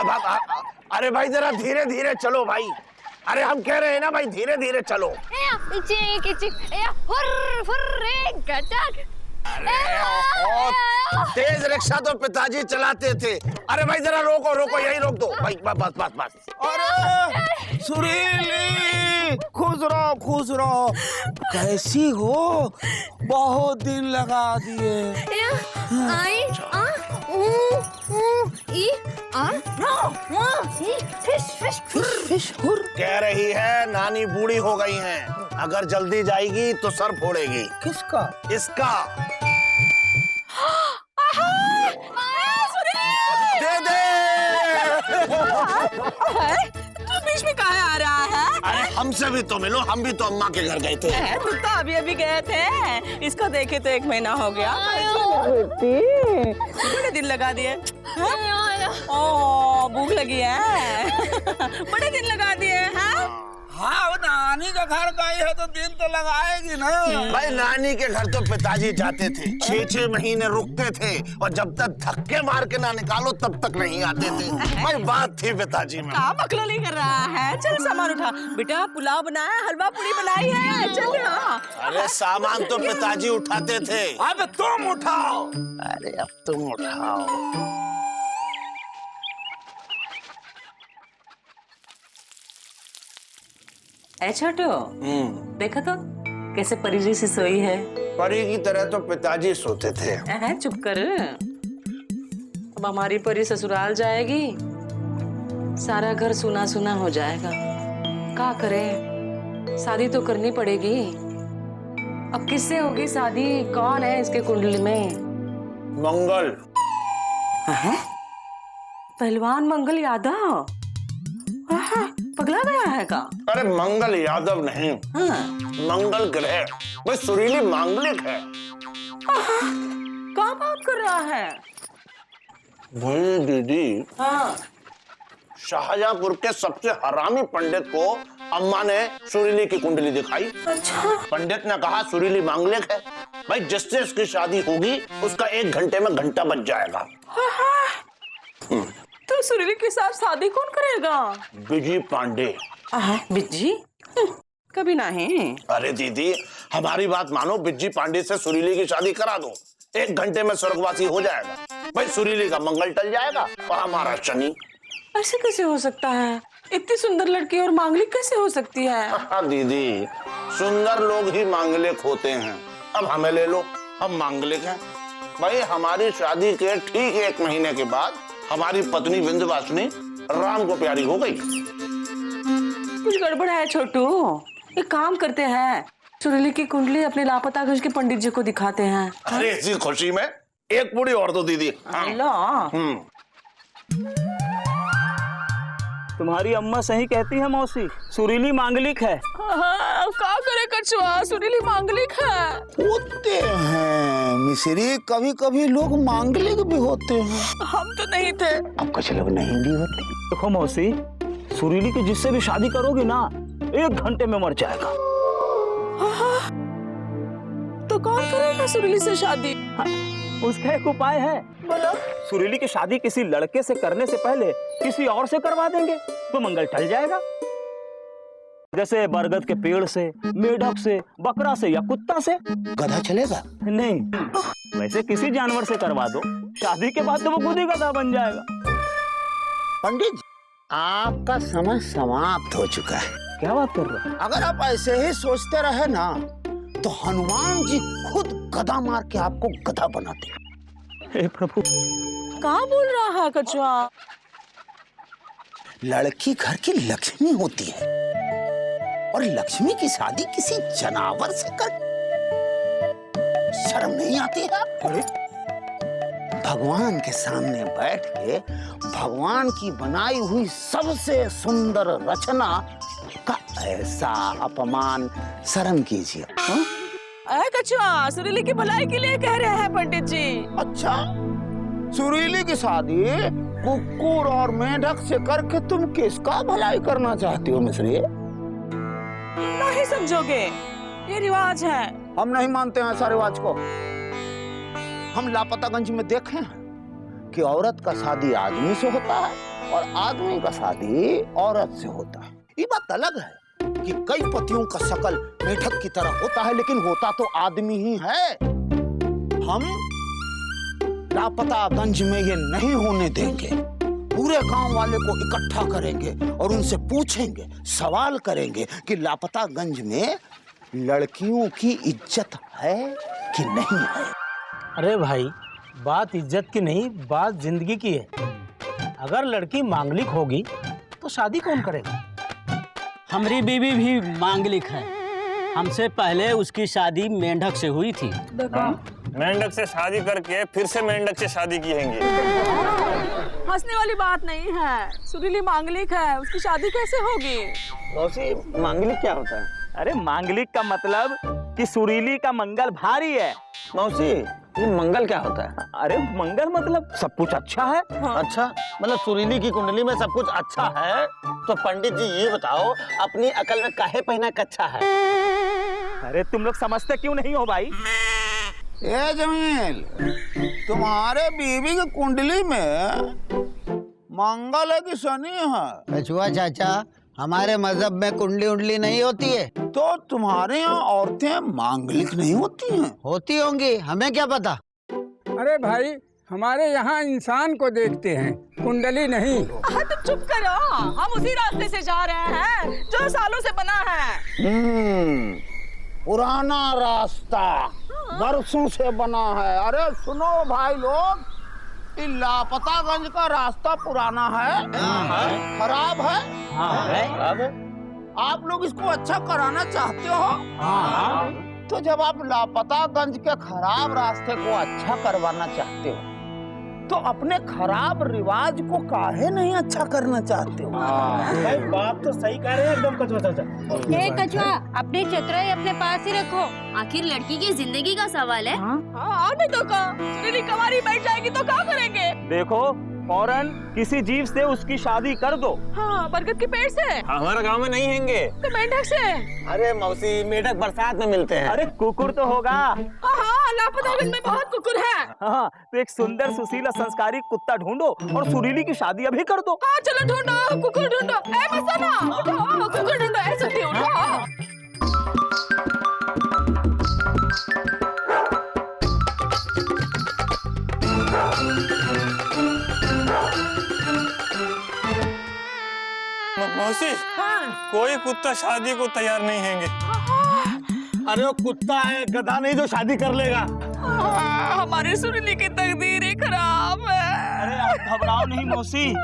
अरे भाई जरा धीरे धीरे चलो भाई। अरे हम कह रहे हैं ना भाई धीरे धीरे चलो। तेज रिक्शा तो पिताजी चलाते थे। अरे भाई जरा रोको रोको, यही रोक दो भाई, बस बस बस। अरे सुरीली, खुश रहो। कैसी हो? बहुत दिन लगा दिए। कह रही है नानी बूढ़ी हो गई हैं, अगर जल्दी जाएगी तो सर फोड़ेगी। किसका? इसका। दे दे। तू बीच में कहाँ आ रहा है? अरे हमसे भी तो मिलो, हम भी तो अम्मा के घर गए थे। तू तो अभी गए थे। इसको देखे तो 1 महीना हो गया। बड़े दिन लगा दिए। ओ भूख लगी है। बड़े दिन लगा दिए हैं। हाँ, वो नानी का घर गई है तो दिन तो लगाएगी ना। भाई नानी के घर तो पिताजी जाते थे, 6-6 महीने रुकते थे और जब तक धक्के मार के ना निकालो तब तक नहीं आते थे। भाई बात थी पिताजी में। क्या बकलोली कर रहा है? चल सामान उठा। बेटा पुलाव बनाया, हलवा पूरी बनाई है। चल ना। अरे सामान तो पिताजी उठाते थे। अब तुम उठाओ। अरे अब तुम उठाओ। ए छोटू, देखा तो कैसे परी जैसी सोई है। परी की तरह तो पिताजी सोते थे। चुप कर। अब हमारी परी ससुराल जाएगी, सारा घर सुना सुना हो जाएगा। क्या करें, शादी तो करनी पड़ेगी। अब किससे होगी शादी? कौन है इसके कुंडली में? मंगल। पहलवान मंगल यादव। पगला गया है का? अरे मंगल यादव नहीं, मंगल ग्रह। भाई सुरीली मांगलिक है। क्या बात कर रहा है? भाई दीदी, हाँ। शाहजहांपुर के सबसे हरामी पंडित को अम्मा ने सुरीली की कुंडली दिखाई। अच्छा। पंडित ने कहा सुरीली मांगलिक है, भाई जिससे उसकी शादी होगी उसका 1 घंटे में घंटा बज जाएगा। तो सुरीली के साथ शादी कौन करेगा? बिजी पांडे। बिज्जी? कभी नहीं। अरे दीदी हमारी बात मानो, बिज्जी पांडे से सुरीली की शादी करा दो, 1 घंटे में स्वर्गवासी हो जाएगा। भाई सुरीली का मंगल टल जाएगा और हमारा शनि। ऐसे कैसे हो सकता है? इतनी सुंदर लड़की और मांगलिक कैसे हो सकती है? हाँ दीदी, सुंदर लोग ही मांगलिक होते हैं। अब हमें ले लो, हम मांगलिक हैं। भाई हमारी शादी के ठीक 1 महीने के बाद हमारी पत्नी विंध्यवासिनी राम को प्यारी हो गई। कुछ गड़बड़ है छोटू। एक काम करते हैं, सुरीली की कुंडली अपने लापता घर के पंडित जी को दिखाते हैं। अरे इसी खुशी में 1 पूरी और दो दीदी। तुम्हारी अम्मा सही कहती है मौसी, सुरीली मांगलिक है। क्या करे कछुआ, सुरीली मांगलिक है। होते हैं मिश्री, कभी कभी लोग मांगलिक भी होते हैं। हम तो नहीं थे। अब कुछ लोग नहीं भी होते। देखो मौसी, सुरीली की जिससे भी शादी करोगी ना, 1 घंटे में मर जाएगा। तो कौन करेगा सुरीली से शादी? उसका एक उपाय है। बोलो। सुरीली की शादी किसी लड़के से करने से पहले किसी और से करवा देंगे तो मंगल टल जाएगा। जैसे बरगद के पेड़ से, मेढक से, बकरा से या कुत्ता से। गधा चलेगा? नहीं, वैसे किसी जानवर से करवा दो, शादी के बाद तो वो खुद ही गधा बन जाएगा। पंडित जी, आपका समय समाप्त हो चुका है। क्या बात कर रहे हो? अगर आप ऐसे ही सोचते रहे ना तो हनुमान जी खुद गधा मार के आपको गधा बनाते। हे प्रभु, कहाँ बोल रहा है कछुआ? लड़की घर की लक्ष्मी होती है और लक्ष्मी की शादी किसी जानवर से कर, शर्म नहीं आती है? भगवान के सामने बैठ के भगवान की बनाई हुई सबसे सुंदर रचना का ऐसा अपमान शर्म कीजिए। कछुआ, सुरीली की भलाई के लिए कह रहे हैं पंडित जी। अच्छा, सुरीली की शादी कुकुर और मेढक से करके तुम किसका भलाई करना चाहती हो मिश्री? नहीं समझोगे, ये रिवाज है। हम नहीं मानते हैं ऐसा रिवाज को। हम लापतागंज में देखे हैं कि औरत का शादी आदमी से होता है और आदमी का शादी औरत से होता है। ये बात अलग है कि कई पतियों का शकल मेढक की तरह होता है, लेकिन होता तो आदमी ही है। हम लापतागंज में ये नहीं होने देंगे। पूरे गांव वाले को इकट्ठा करेंगे और उनसे पूछेंगे, सवाल करेंगे कि लापतागंज में लड़कियों की इज्जत है कि नहीं है। अरे भाई, बात इज्जत की नहीं, बात जिंदगी की है। अगर लड़की मांगलिक होगी तो शादी कौन करेगा? हमारी बीवी भी मांगलिक है। हमसे पहले उसकी शादी मेंढक से हुई थी। मेंढक से शादी करके फिर से मेंढक से शादी किएंगे। हंसने वाली बात नहीं है। सुरीली मांगलिक है, उसकी शादी कैसे होगी? मौसी, मांगलिक क्या होता है? अरे मांगलिक का मतलब कि सुरीली का मंगल भारी है। मौसी, ये मंगल क्या होता है? अरे मंगल मतलब सब कुछ अच्छा है। अच्छा, मतलब सुरीली की कुंडली में सब कुछ अच्छा है। तो पंडित जी ये बताओ, अपनी अकल में काहे पहना कच्चा है? अरे तुम लोग समझते क्यों नहीं हो भाई? ए जमील, तुम्हारे बीवी की कुंडली में मंगल है कि शनि है? कछुआ चाचा, हमारे मजहब में कुंडली उंडली नहीं होती है। तो तुम्हारे यहाँ औरतें मांगलिक नहीं होती हैं? होती होंगी, हमें क्या पता। अरे भाई, हमारे यहाँ इंसान को देखते हैं, कुंडली नहीं। हाँ तो चुप करो, हम उसी रास्ते से जा रहे हैं जो सालों से बना है। पुराना रास्ता, बरसों से बना है। अरे सुनो भाई लोग, ये लापतागंज का रास्ता पुराना है, खराब है। आप लोग इसको अच्छा कराना चाहते हो। तो जब आप लापतागंज के खराब रास्ते को अच्छा करवाना चाहते हो, तो अपने खराब रिवाज को काहे नहीं अच्छा करना चाहते हो? भाई बात तो सही कह रहे हैं एकदम कछुआ चाचा। ए कछुआ, अपनी चतुराई अपने पास ही रखो। आखिर लड़की की जिंदगी का सवाल है। और नहीं तो क्या? सुरीली कवारी बैठ जाएगी तो क्या करेंगे? देखो, फौरन किसी जीव से उसकी शादी कर दो। हाँ, बरगद के पेड़ से। हमारे गांव में नहीं हैंगे। तो मेंढक से। अरे मौसी, मेढक बरसात में मिलते हैं। अरे कुकुर तो होगा। हाँ, लापतागंज में बहुत कुकुर है। हाँ, तो एक सुंदर सुशील और संस्कारी कुत्ता ढूंढो और सुरीली की शादी अभी कर दो। हाँ चलो ढूंढो, कुकुर ढूंढो। ए मस्ताना, उठो, कुकुर ढूंढो। ऐसे नहीं, उठो। मौसी, कोई कुत्ता शादी को तैयार नहीं हैंगे। अरे वो कुत्ता है, गधा नहीं जो शादी कर लेगा। हमारे सुरीली की तकदीर ही खराब है। अरे आप घबराओ नहीं मौसी,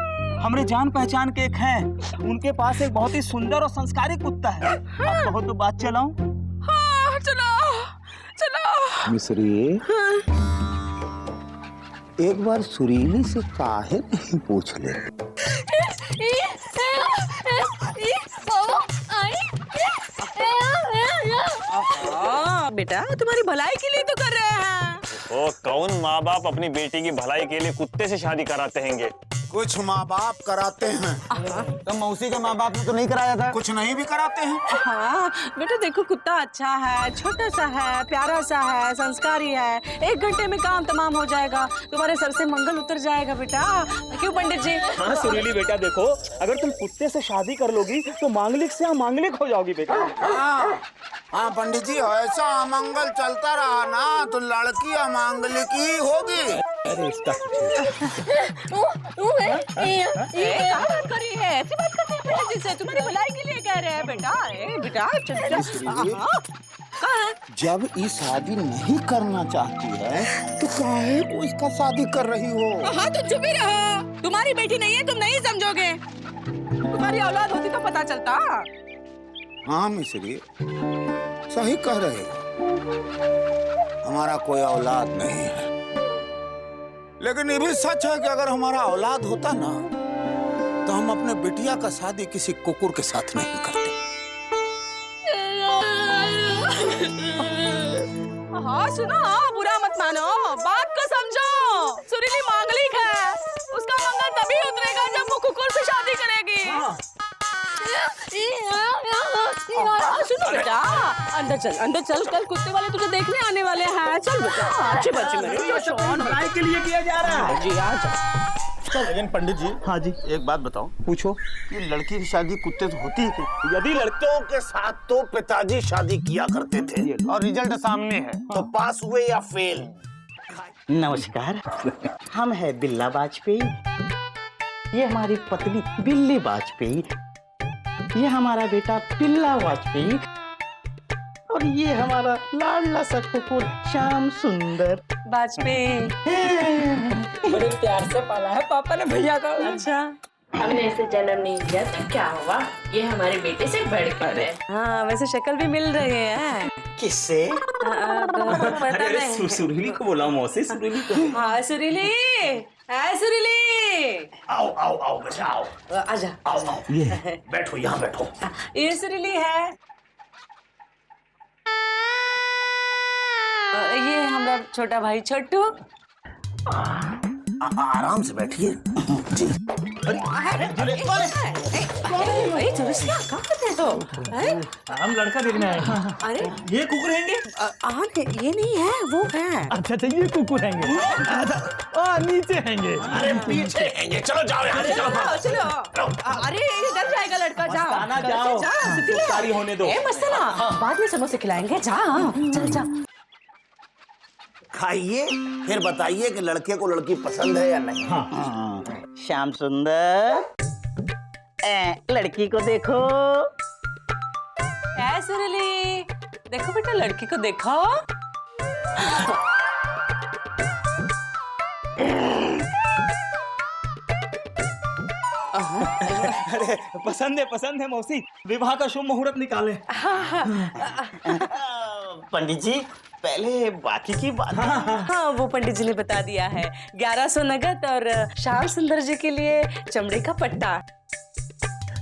हमरे जान पहचान के एक है। उनके पास एक बहुत ही सुंदर और संस्कारी कुत्ता है। आप कहो तो बात चलाऊं? हाँ, चलो चलो। मिस्री, एक बार सुरीली से काहे नहीं पूछ ले? बेटा, तुम्हारी भलाई के लिए तो कर रहे हैं। ओ, कौन माँ बाप अपनी बेटी की भलाई के लिए कुत्ते से शादी कराते हैंगे? कुछ माँ बाप कराते हैं। तो मौसी के माँ बाप ने तो नहीं कराया था। कुछ नहीं भी कराते हैं। हाँ बेटा, देखो कुत्ता अच्छा है, छोटा सा है, प्यारा सा है, संस्कारी है। 1 घंटे में काम तमाम हो जाएगा, तुम्हारे सर से मंगल उतर जाएगा बेटा। क्यों पंडित जी? हाँ सुरीली बेटा, देखो अगर तुम कुत्ते से शादी कर लोगी तो मांगलिक से अमांगलिक हो जाओगी बेटा। हाँ पंडित जी, ऐसा अमंगल चलता रहा ना तो लड़की अमांगलिक ही होगी। अरे इसका क्या बात कर रही है? ऐसी बात करते हैं पंडित जी से? तुम्हारी भलाई के लिए कह रहे हैं बेटा। बेटा जब ये शादी नहीं करना चाहती है तो काहे को इसका शादी कर रही हो? हाँ तो चुप ही रहो। तुम्हारी बेटी नहीं है, तुम नहीं समझोगे। तुम्हारी औलाद होती तो पता चलता। हाँ मिश्री, सही कह रहे हो, हमारा कोई औलाद नहीं है। लेकिन ये भी सच है कि अगर हमारा औलाद होता ना तो हम अपने बिटिया का शादी किसी कुकुर के साथ नहीं करते। हाँ सुनो, बुरा मत मानो, बात को समझो। सुरीली मांगलिक है, उसका मंगल तभी उतरेगा जब वो कुकुर से शादी करेगी। सुनो बेटा, अंदर चल, कल कुत्ते वाले तुझे देखने आने वाले हैं। चल बेटा, अच्छे बच्चे मेरे। भलाई के लिए किया जा रहा है। जी आ जाओ। लेकिन पंडित जी, हाँ जी, एक बात बताओ, पूछो। कि लड़की की शादी कुत्ते से होती है क्या? यदि लड़कों के साथ तो पिताजी शादी किया करते थे, और रिजल्ट सामने है। तो पास हुए या फेल? नमस्कार, हम हैं बिल्ला वाजपेयी, ये हमारी पत्नी बिल्ली वाजपेयी, ये हमारा बेटा पिल्ला वाजपेयी, और ये हमारा लाडला सा कुकुर श्याम सुंदर वाजपेयी। बड़े प्यार से पाला है पापा ने भैया का। अच्छा, हमने इसे जन्म नहीं दिया तो क्या हुआ, ये हमारे बेटे से बढ़कर है। हाँ वैसे शक्ल भी मिल रही है। किससे? पता नहीं। सुरीली को बोला मौसी, सुरीली को। हाँ सुरीली, है सुरीली, आओ आओ आओ बेटा आओ, आजा। आओ आओ, बैठो यहाँ बैठो। ये सुरीली है, ये हमारा छोटा भाई छोटू। आराम से बैठिए। जी। कहाँ करते हो? हम लड़का देखने आए हैं। अरे ये कुकुर हैंगे? ये नहीं है, वो है। अच्छा अच्छा, ये कुकुर हैंगे। नीचे हैंगे। अरे पीछे हैंगे, चलो जाओ यहाँ से, चलो। चलो। अरे ये डर जाएगा लड़का, जाओ। मस्ताना जाओ, गिरफ्तारी होने दो। ए मस्ताना, बाद में समोसे खिलाएंगे, जाओ। चल जा। खाइए, फिर बताइए कि लड़के को लड़की पसंद है या नहीं। श्याम सुंदर, लड़की को देखो। है सुरीली, देखो बेटा लड़की को देखो। अरे पसंद है मौसी, विवाह का शुभ मुहूर्त निकाले। पंडित जी, पहले बाकी की बात। हाँ वो पंडित जी ने बता दिया है, 1100 नगद और श्याम सुंदर जी के लिए चमड़े का पट्टा।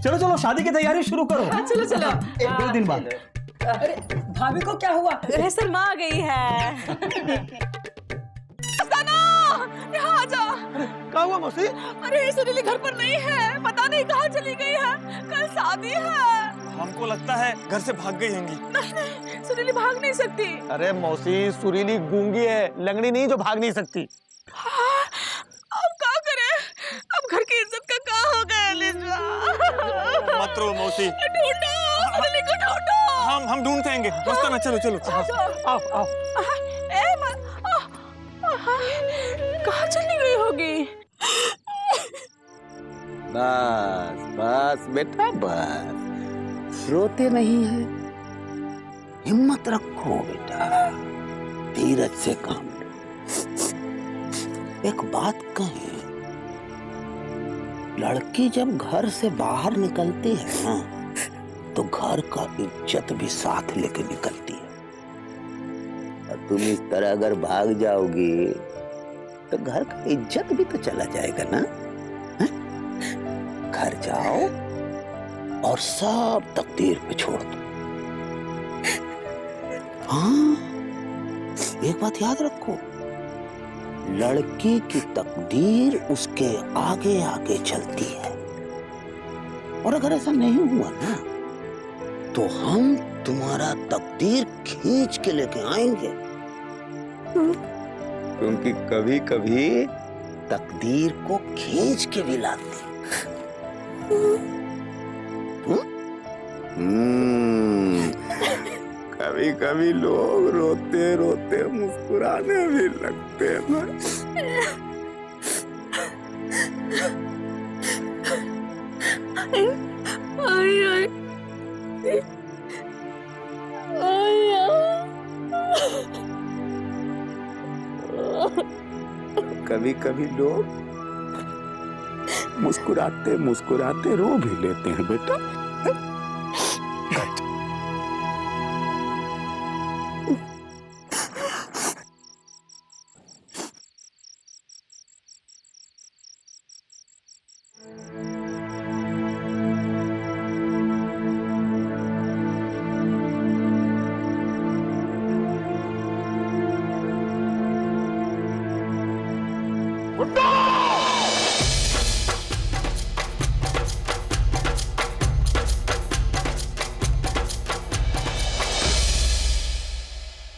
चलो चलो, शादी की तैयारी शुरू करो। हाँ चलो चलो। 1-2 दिन बाद। अरे भाभी को क्या हुआ? अरे शर्मा आ गई है। यहाँ आ जा। क्या हुआ मौसी? अरे सुरीली घर पर नहीं है, पता नहीं कहाँ चली गई है, कल शादी है। हमको लगता है घर से भाग गई होंगी। नहीं, सुरीली भाग नहीं सकती। अरे मौसी, सुरीली गूंगी है, लंगड़ी नहीं जो भाग नहीं सकती। हाँ, अब क्या करें? अब घर की इज्जत का क्या हो गया लिजा? मत रो मौसी, ढूंढो, सुरीली को ढूंढो। हम ढूंढते हैं। मस्ताना चलो चलो। आओ आओ। कहाँ चली गई होगी? बस बस बेटा बस, रोते नहीं है, हिम्मत रखो बेटा, धीरज से काम लो। एक बात कहें, लड़की जब घर से बाहर निकलती है ना, तो घर का इज्जत भी साथ लेके निकलती है। और तुम इस तरह अगर भाग जाओगी तो घर का इज्जत भी तो चला जाएगा ना। है? घर जाओ और सब तकदीर पे छोड़ दो। हाँ, एक बात याद रखो, लड़की की तकदीर उसके आगे आगे चलती है, और अगर ऐसा नहीं हुआ ना, तो हम तुम्हारा तकदीर खींच के लेके आएंगे। क्योंकि कभी कभी तकदीर को खींच के भी लाते। कभी कभी लोग रोते रोते मुस्कुराने भी लगते हैं। कभी कभी लोग मुस्कुराते मुस्कुराते रो भी लेते हैं बेटा।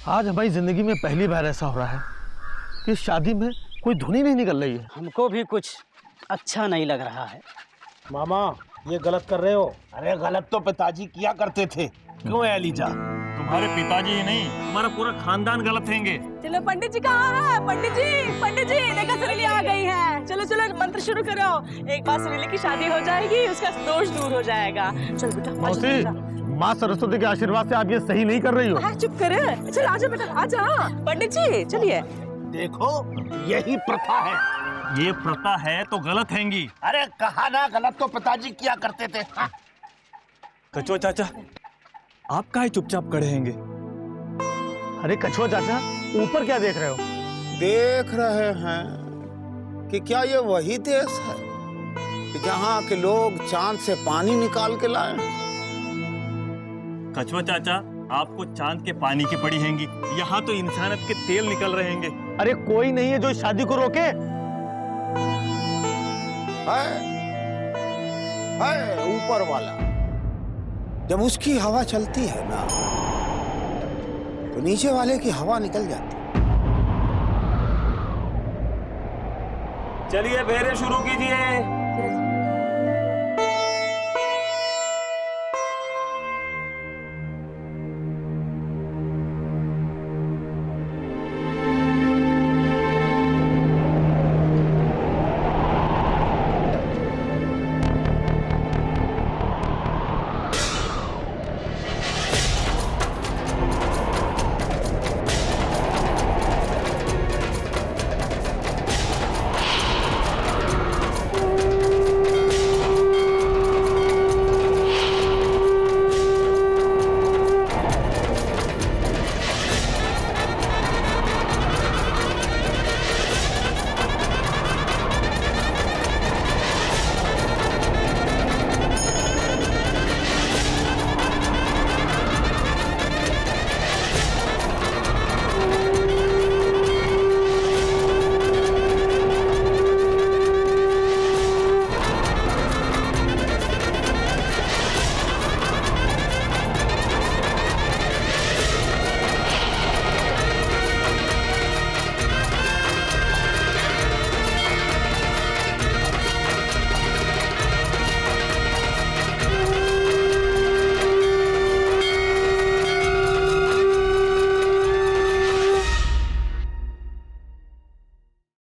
आज हमारी जिंदगी में पहली बार ऐसा हो रहा है कि शादी में कोई धुन ही नहीं निकल रही है। हमको भी कुछ अच्छा नहीं लग रहा है। मामा ये गलत कर रहे हो। अरे गलत तो पिताजी किया करते थे, क्यों है एलिजा? तुम्हारे पिताजी ही नहीं, तुम्हारा पूरा खानदान गलत हैंगे। चलो पंडित जी कहाँ है? पंडित जी देखो सुरीली आ गई है। चलो चलो मंत्र शुरू करो। एक बार सुरीली की शादी हो जाएगी, उसका दोष दूर हो जाएगा। चल बेटा मौसी, माँ सरस्वती के आशीर्वाद से आप ये सही नहीं कर रही हो। चुप करे। चल आजा बेटा आजा। पंडित जी चलिए। देखो यही प्रथा है। ये प्रथा है तो गलत हैंगी। अरे कहा ना गलत तो पिताजी किया करते थे। हाँ? कचुआ चाचा, आप काहे चुपचाप खड़े हैंगे? अरे कछुआ चाचा, ऊपर क्या देख रहे हो? देख रहे हैं कि क्या ये वही देश है कि जहाँ के लोग चांद से पानी निकाल के लाए। कचुआ चाचा, आपको चांद के पानी की पड़ी हैंगी, यहाँ तो इंसानियत के तेल निकल रहे हैंगे। अरे कोई नहीं है जो इस शादी को रोके। है ऊपर वाला। जब उसकी हवा चलती है ना तो नीचे वाले की हवा निकल जाती है। चलिए फेरे शुरू कीजिए।